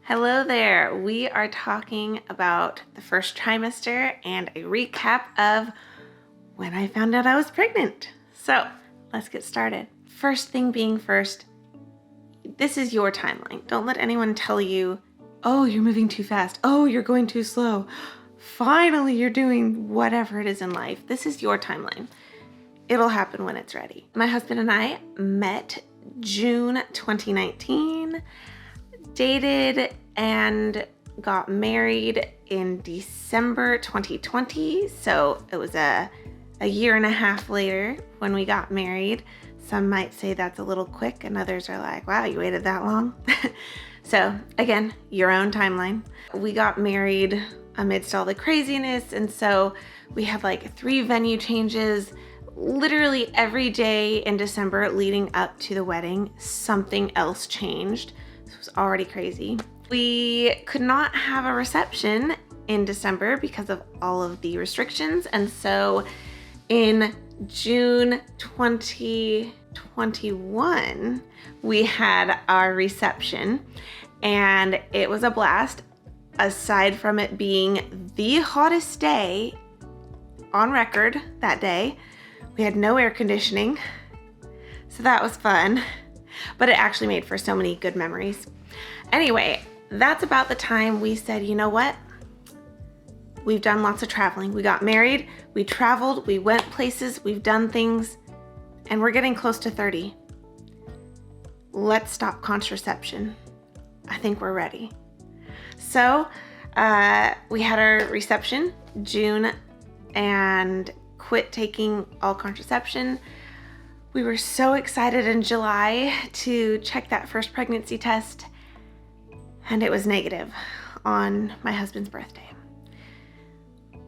Hello there. We are talking about the first trimester and a recap of when I found out I was pregnant. So let's get started. First thing being first, this is your timeline. Don't let anyone tell you, oh, you're moving too fast. Oh, you're going too slow. Finally, you're doing whatever it is in life. This is your timeline. It'll happen when it's ready. My husband and I met June 2019. Dated and got married in December 2020. So it was a year and a half later when we got married. Some might say that's a little quick and others are like, wow, you waited that long? So again, your own timeline. We got married amidst all the craziness. And so we had like 3 venue changes. Literally every day in December leading up to the wedding, something else changed. It was already crazy. We could not have a reception in December because of all of the restrictions. And so in June 2021, we had our reception and it was a blast. Aside from it being the hottest day on record that day, we had no air conditioning. So that was fun. But it actually made for so many good memories. Anyway, that's about the time we said, you know what? We've done lots of traveling. We got married, we traveled, we went places, we've done things, and we're getting close to 30. Let's stop contraception. I think we're ready. So we had our reception June and quit taking all contraception. We were so excited in July to check that first pregnancy test, and it was negative on my husband's birthday,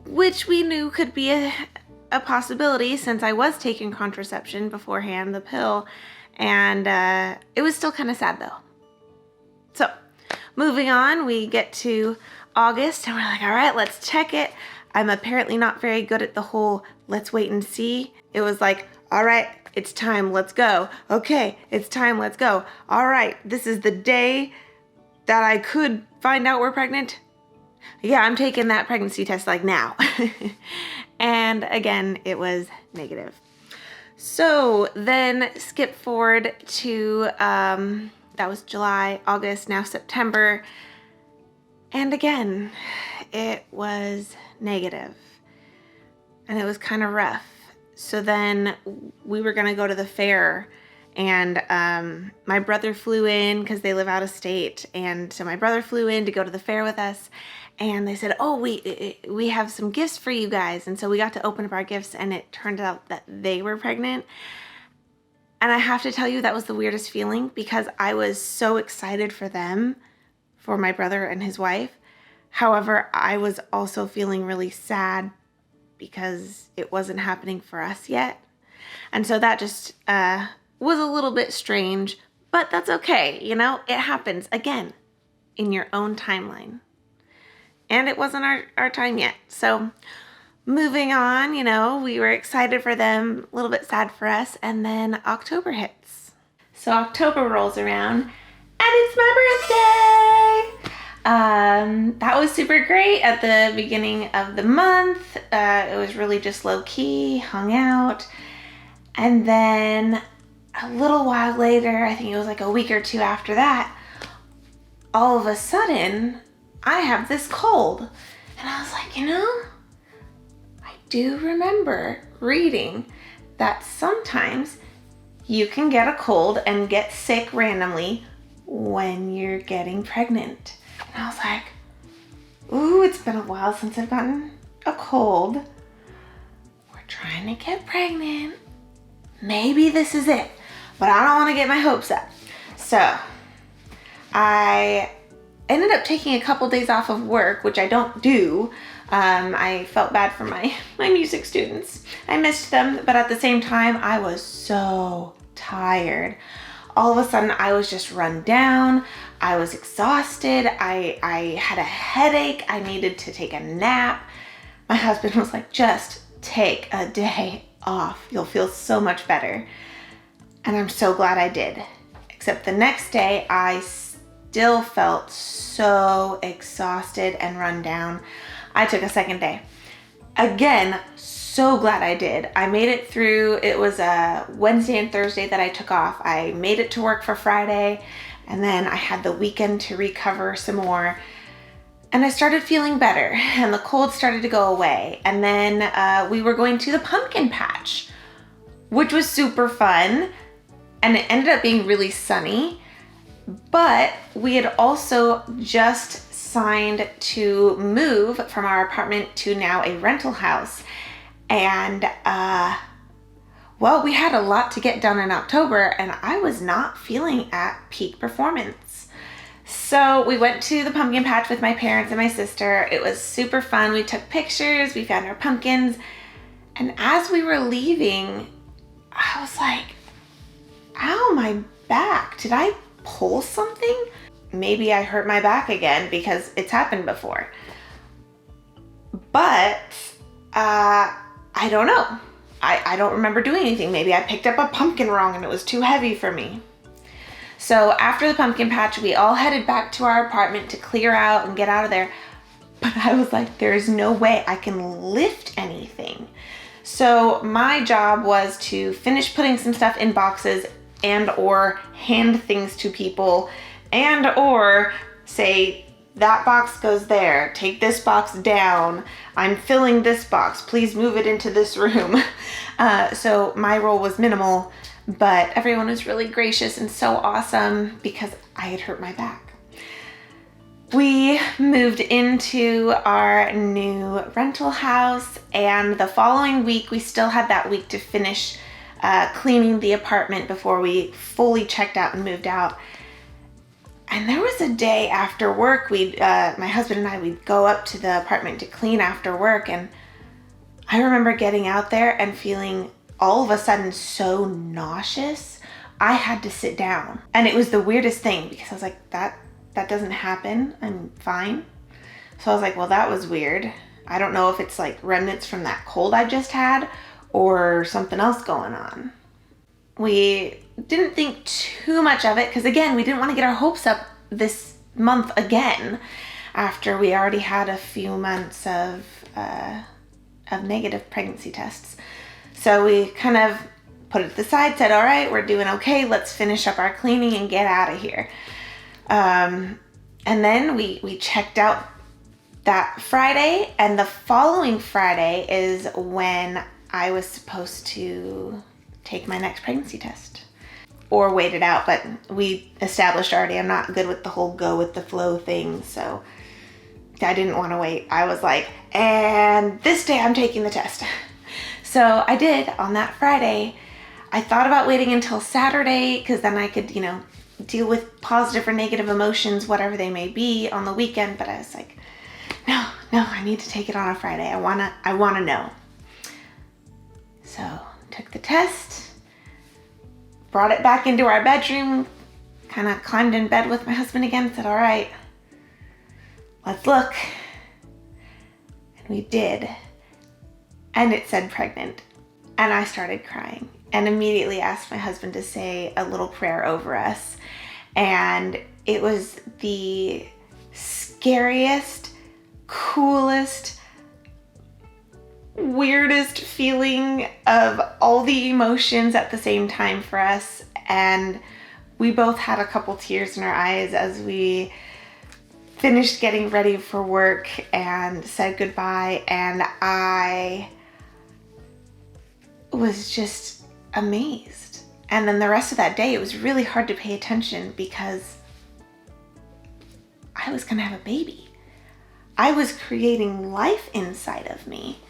which we knew could be a possibility since I was taking contraception beforehand, the pill, and it was still kind of sad though. So moving on, we get to August and we're like, all right, let's check it. I'm apparently not very good at the whole let's wait and see. It was like, all right, it's time, let's go. Okay, it's time, let's go. All right, this is the day that I could find out we're pregnant. Yeah, I'm taking that pregnancy test like now. And again, it was negative. So then skip forward to, that was July, August, now September. And again, it was negative. And it was kind of rough. So then we were gonna go to the fair and my brother flew in because they live out of state. And so my brother flew in to go to the fair with us and they said, oh, we have some gifts for you guys. And so we got to open up our gifts and it turned out that they were pregnant. And I have to tell you, that was the weirdest feeling because I was so excited for them, for my brother and his wife. However, I was also feeling really sad because it wasn't happening for us yet. And so that just was a little bit strange, but that's okay. You know, it happens again in your own timeline. And it wasn't our time yet. So moving on, you know, we were excited for them, a little bit sad for us. And then October hits. So October rolls around and it's my birthday. That was super great at the beginning of the month. It was really just low key, hung out. And then a little while later, I think it was like a week or 2 after that, all of a sudden I have this cold. And I was like, you know, I do remember reading that sometimes you can get a cold and get sick randomly when you're getting pregnant. And I was like, ooh, it's been a while since I've gotten a cold. We're trying to get pregnant. Maybe this is it, but I don't want to get my hopes up. So I ended up taking a couple days off of work, which I don't do. I felt bad for my music students. I missed them, but at the same time, I was so tired. All of a sudden, I was just run down. I was exhausted. I had a headache. I needed to take a nap. My husband was like, just take a day off. You'll feel so much better. And I'm so glad I did. Except the next day, I still felt so exhausted and run down. I took a second day. Again, so glad I did. I made it through. It was a Wednesday and Thursday that I took off. I made it to work for Friday, and then I had the weekend to recover some more. And I started feeling better, and the cold started to go away. And then we were going to the pumpkin patch, which was super fun. And it ended up being really sunny. But we had also just signed to move from our apartment to now a rental house. And well, we had a lot to get done in October, and I was not feeling at peak performance. So we went to the pumpkin patch with my parents and my sister. It was super fun. We took pictures, we found our pumpkins. And as we were leaving, I was like, ow, my back. Did I pull something? Maybe I hurt my back again because it's happened before. But I don't know. I don't remember doing anything. Maybe I picked up a pumpkin wrong and it was too heavy for me. So after the pumpkin patch, we all headed back to our apartment to clear out and get out of there. But I was like, there is no way I can lift anything. So my job was to finish putting some stuff in boxes and or hand things to people and or say, that box goes there, take this box down, I'm filling this box, please move it into this room. So my role was minimal, but everyone was really gracious and so awesome because I had hurt my back. We moved into our new rental house, and the following week we still had that week to finish cleaning the apartment before we fully checked out and moved out. And there was a day after work, my husband and I, we'd go up to the apartment to clean after work. And I remember getting out there and feeling all of a sudden so nauseous. I had to sit down. And it was the weirdest thing because I was like, that doesn't happen. I'm fine. So I was like, well, that was weird. I don't know if it's like remnants from that cold I just had or something else going on. We didn't think too much of it because, again, we didn't want to get our hopes up this month again after we already had a few months of negative pregnancy tests. So we kind of put it to the side, said, all right, we're doing okay. Let's finish up our cleaning and get out of here. And then we checked out that Friday, and the following Friday is when I was supposed to take my next pregnancy test or wait it out, but we established already I'm not good with the whole go with the flow thing, so I didn't want to wait. I was like, and this day I'm taking the test. So I did on that Friday. I thought about waiting until Saturday because then I could, deal with positive or negative emotions, whatever they may be, on the weekend, but I was like, no, I need to take it on a Friday. I wanna know. So took the test, brought it back into our bedroom, kind of climbed in bed with my husband again, said, all right, let's look. And we did. And it said pregnant. And I started crying and immediately asked my husband to say a little prayer over us. And it was the scariest, coolest, weirdest feeling of all the emotions at the same time for us. And we both had a couple tears in our eyes as we finished getting ready for work and said goodbye. And I was just amazed. And then the rest of that day, it was really hard to pay attention because I was gonna have a baby. I was creating life inside of me.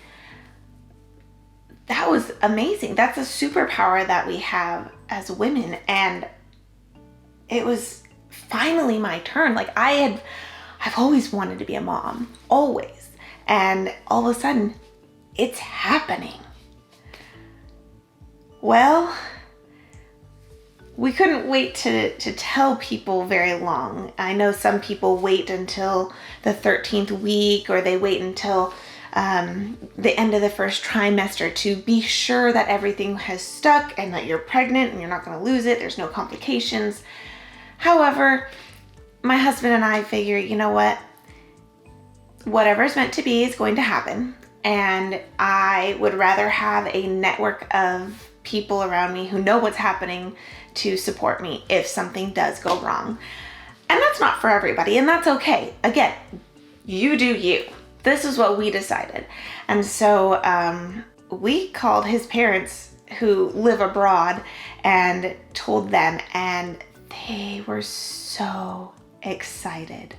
That was amazing. That's a superpower that we have as women. And it was finally my turn. Like I've always wanted to be a mom, always. And all of a sudden, it's happening. Well, we couldn't wait to tell people very long. I know some people wait until the 13th week, or they wait until the end of the first trimester to be sure that everything has stuck and that you're pregnant and you're not going to lose it. There's no complications. However, my husband and I figure, you know what? Whatever's meant to be is going to happen. And I would rather have a network of people around me who know what's happening to support me if something does go wrong. And that's not for everybody, and that's okay. Again, you do you. This is what we decided. And so we called his parents who live abroad and told them, and they were so excited.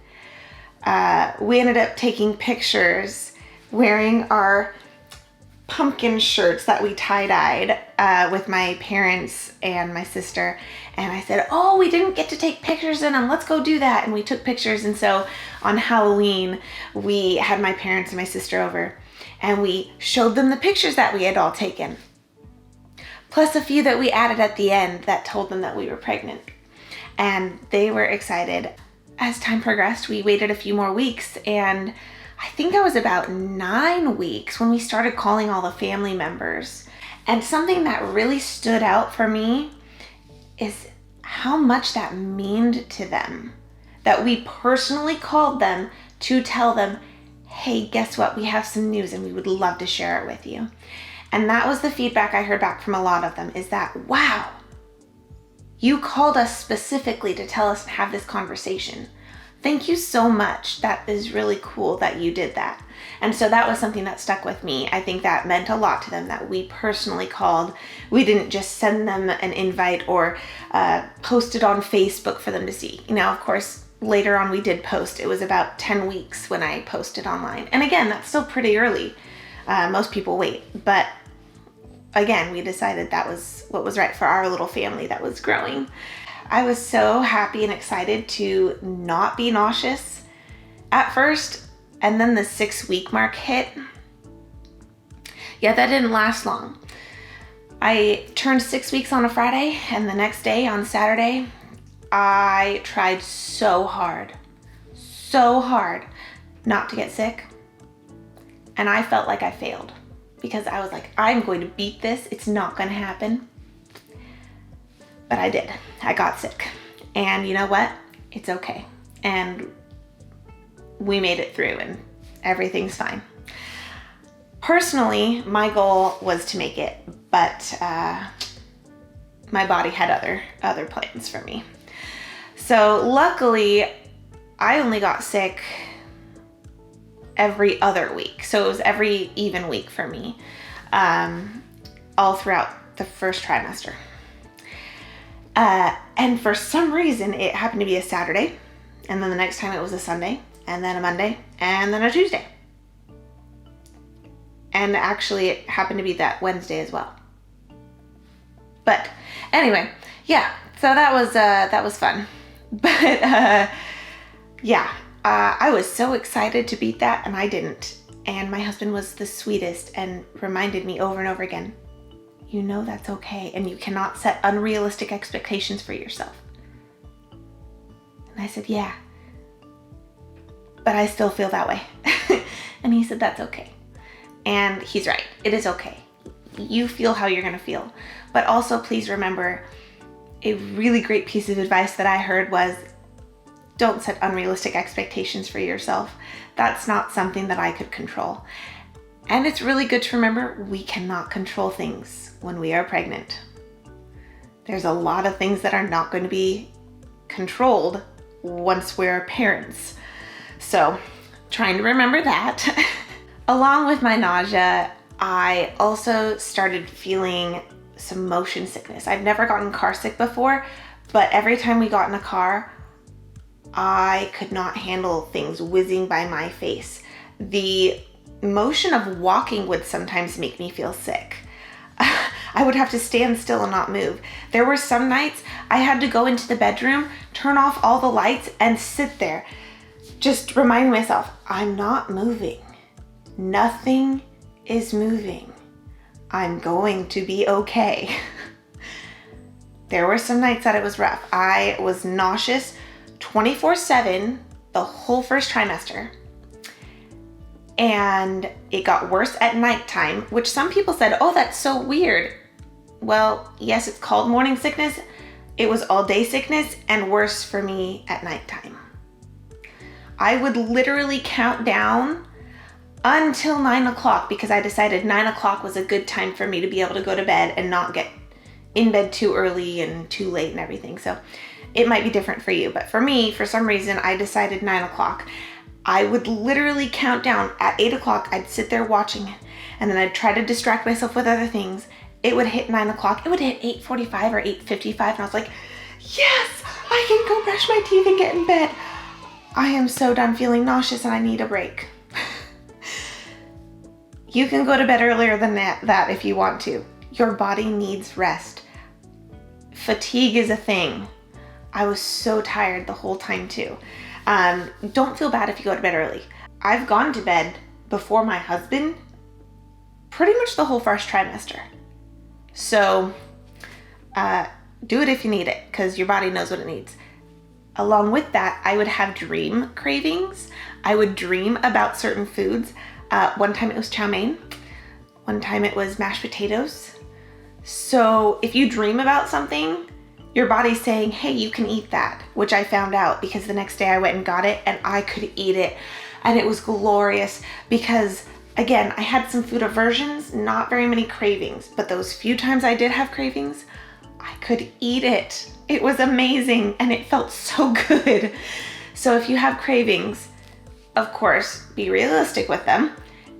We ended up taking pictures wearing our pumpkin shirts that we tie-dyed with my parents and my sister. And I said, oh, we didn't get to take pictures in them. Let's go do that. And we took pictures. And so on Halloween, we had my parents and my sister over and we showed them the pictures that we had all taken. Plus a few that we added at the end that told them that we were pregnant. And they were excited. As time progressed, we waited a few more weeks, and I think it was about 9 weeks when we started calling all the family members. And something that really stood out for me is how much that meant to them. That we personally called them to tell them, hey, guess what? We have some news and we would love to share it with you. And that was the feedback I heard back from a lot of them, is that, wow, you called us specifically to tell us to have this conversation. Thank you so much. That is really cool that you did that. And so that was something that stuck with me. I think that meant a lot to them, that we personally called. We didn't just send them an invite or post it on Facebook for them to see. Now, of course, later on we did post. It was about 10 weeks when I posted online. And again, that's still pretty early. Most people wait. But again, we decided that was what was right for our little family that was growing. I was so happy and excited to not be nauseous at first, and then the 6-week mark hit. Yeah, that didn't last long. I turned 6 weeks on a Friday, and the next day on Saturday, I tried so hard not to get sick, and I felt like I failed because I was like, I'm going to beat this. It's not going to happen. But I did. I got sick. And you know what? It's okay. And we made it through and everything's fine. Personally, my goal was to make it, but my body had other plans for me. So luckily, I only got sick every other week. So it was every even week for me, all throughout the first trimester. And for some reason, it happened to be a Saturday, and then the next time it was a Sunday, and then a Monday, and then a Tuesday. And actually, it happened to be that Wednesday as well. But anyway, yeah, so that was fun. But yeah, I was so excited to beat that, and I didn't. And my husband was the sweetest and reminded me over and over again, you know that's okay, and you cannot set unrealistic expectations for yourself. And I said, yeah, but I still feel that way. And he said, that's okay. And he's right, it is okay. You feel how you're gonna feel. But also please remember, a really great piece of advice that I heard was, don't set unrealistic expectations for yourself. That's not something that I could control. And it's really good to remember, we cannot control things when we are pregnant. There's a lot of things that are not going to be controlled once we're parents. So trying to remember that. Along with my nausea, I also started feeling some motion sickness. I've never gotten car sick before, but every time we got in a car, I could not handle things whizzing by my face. The motion of walking would sometimes make me feel sick. I would have to stand still and not move. There were some nights I had to go into the bedroom, turn off all the lights, and sit there. Just remind myself, I'm not moving. Nothing is moving. I'm going to be okay. There were some nights that it was rough. I was nauseous 24/7 the whole first trimester. And it got worse at nighttime, which some people said, oh, that's so weird. Well, yes, it's called morning sickness. It was all day sickness and worse for me at nighttime. I would literally count down until 9 o'clock because I decided 9 o'clock was a good time for me to be able to go to bed and not get in bed too early and too late and everything. So it might be different for you, but for me, for some reason, I decided 9 o'clock. I would literally count down at 8 o'clock. I'd sit there watching it, and then I'd try to distract myself with other things. It would hit 9 o'clock. It would hit 8:45 or 8:55, and I was like, yes, I can go brush my teeth and get in bed. I am so done feeling nauseous and I need a break. You can go to bed earlier than that if you want to. Your body needs rest. Fatigue is a thing. I was so tired the whole time too. Don't feel bad if you go to bed early. I've gone to bed before my husband pretty much the whole first trimester. So do it if you need it because your body knows what it needs. Along with that, I would have dream cravings. I would dream about certain foods. One time it was chow mein. One time it was mashed potatoes. So if you dream about something, your body's saying, hey, you can eat that, which I found out because the next day I went and got it and I could eat it. And it was glorious because, again, I had some food aversions, not very many cravings, but those few times I did have cravings, I could eat it. It was amazing and it felt so good. So if you have cravings, of course, be realistic with them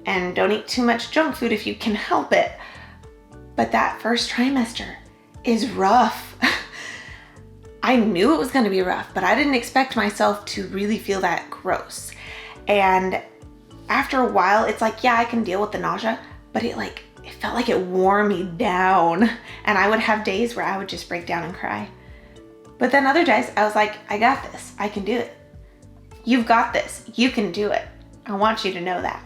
and don't eat too much junk food if you can help it. But that first trimester is rough. I knew it was going to be rough, but I didn't expect myself to really feel that gross. And after a while, it's like, yeah, I can deal with the nausea, but it felt like it wore me down. And I would have days where I would just break down and cry. But then other days, I was like, I got this. I can do it. You've got this. You can do it. I want you to know that.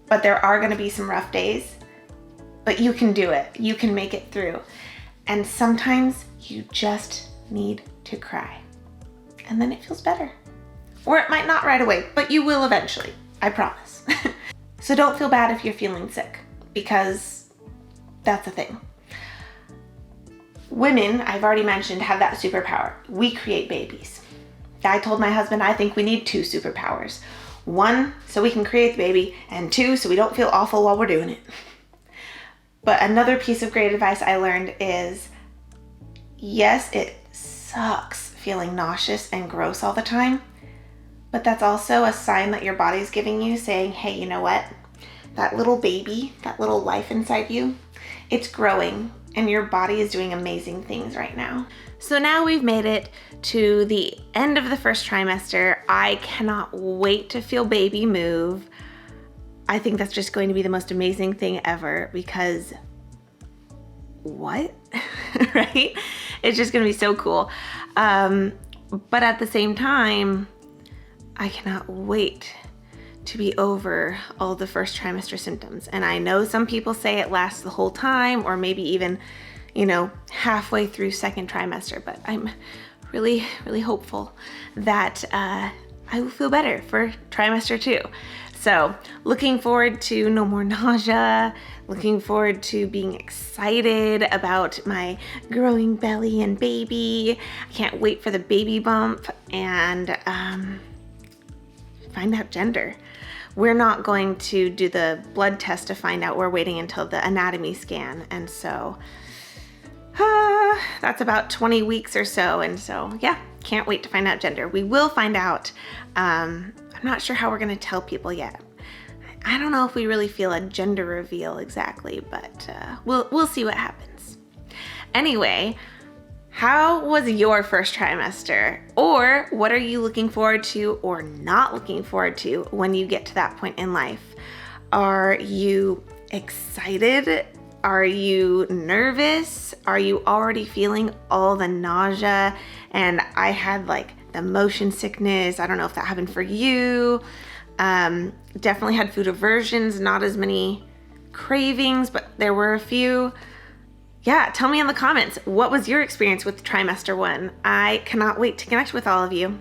But there are going to be some rough days, but you can do it. You can make it through. And sometimes you just need to cry. And then it feels better. Or it might not right away, but you will eventually. I promise. So don't feel bad if you're feeling sick because that's a thing. Women, I've already mentioned, have that superpower. We create babies. I told my husband I think we need 2 superpowers. 1, so we can create the baby, and 2, so we don't feel awful while we're doing it. But another piece of great advice I learned is, yes, it sucks feeling nauseous and gross all the time, but that's also a sign that your body's giving you saying, hey, you know what? That little baby, that little life inside you, it's growing and your body is doing amazing things right now. So now we've made it to the end of the first trimester. I cannot wait to feel baby move. I think that's just going to be the most amazing thing ever because what? Right? It's just going to be so cool. But at the same time, I cannot wait to be over all the first trimester symptoms. And I know some people say it lasts the whole time or maybe even, halfway through second trimester, but I'm really, really hopeful that I will feel better for trimester 2. So looking forward to no more nausea, looking forward to being excited about my growing belly and baby. I can't wait for the baby bump and find out gender. We're not going to do the blood test to find out. We're waiting until the anatomy scan. And so that's about 20 weeks or so. And so, yeah, can't wait to find out gender. We will find out. I'm not sure how we're going to tell people yet. I don't know if we really feel a gender reveal exactly, but we'll see what happens. Anyway, how was your first trimester? Or what are you looking forward to or not looking forward to when you get to that point in life? Are you excited? Are you nervous? Are you already feeling all the nausea? And I had the motion sickness. I don't know if that happened for you. Definitely had food aversions, not as many cravings, but there were a few. Yeah, tell me in the comments, what was your experience with trimester 1? I cannot wait to connect with all of you.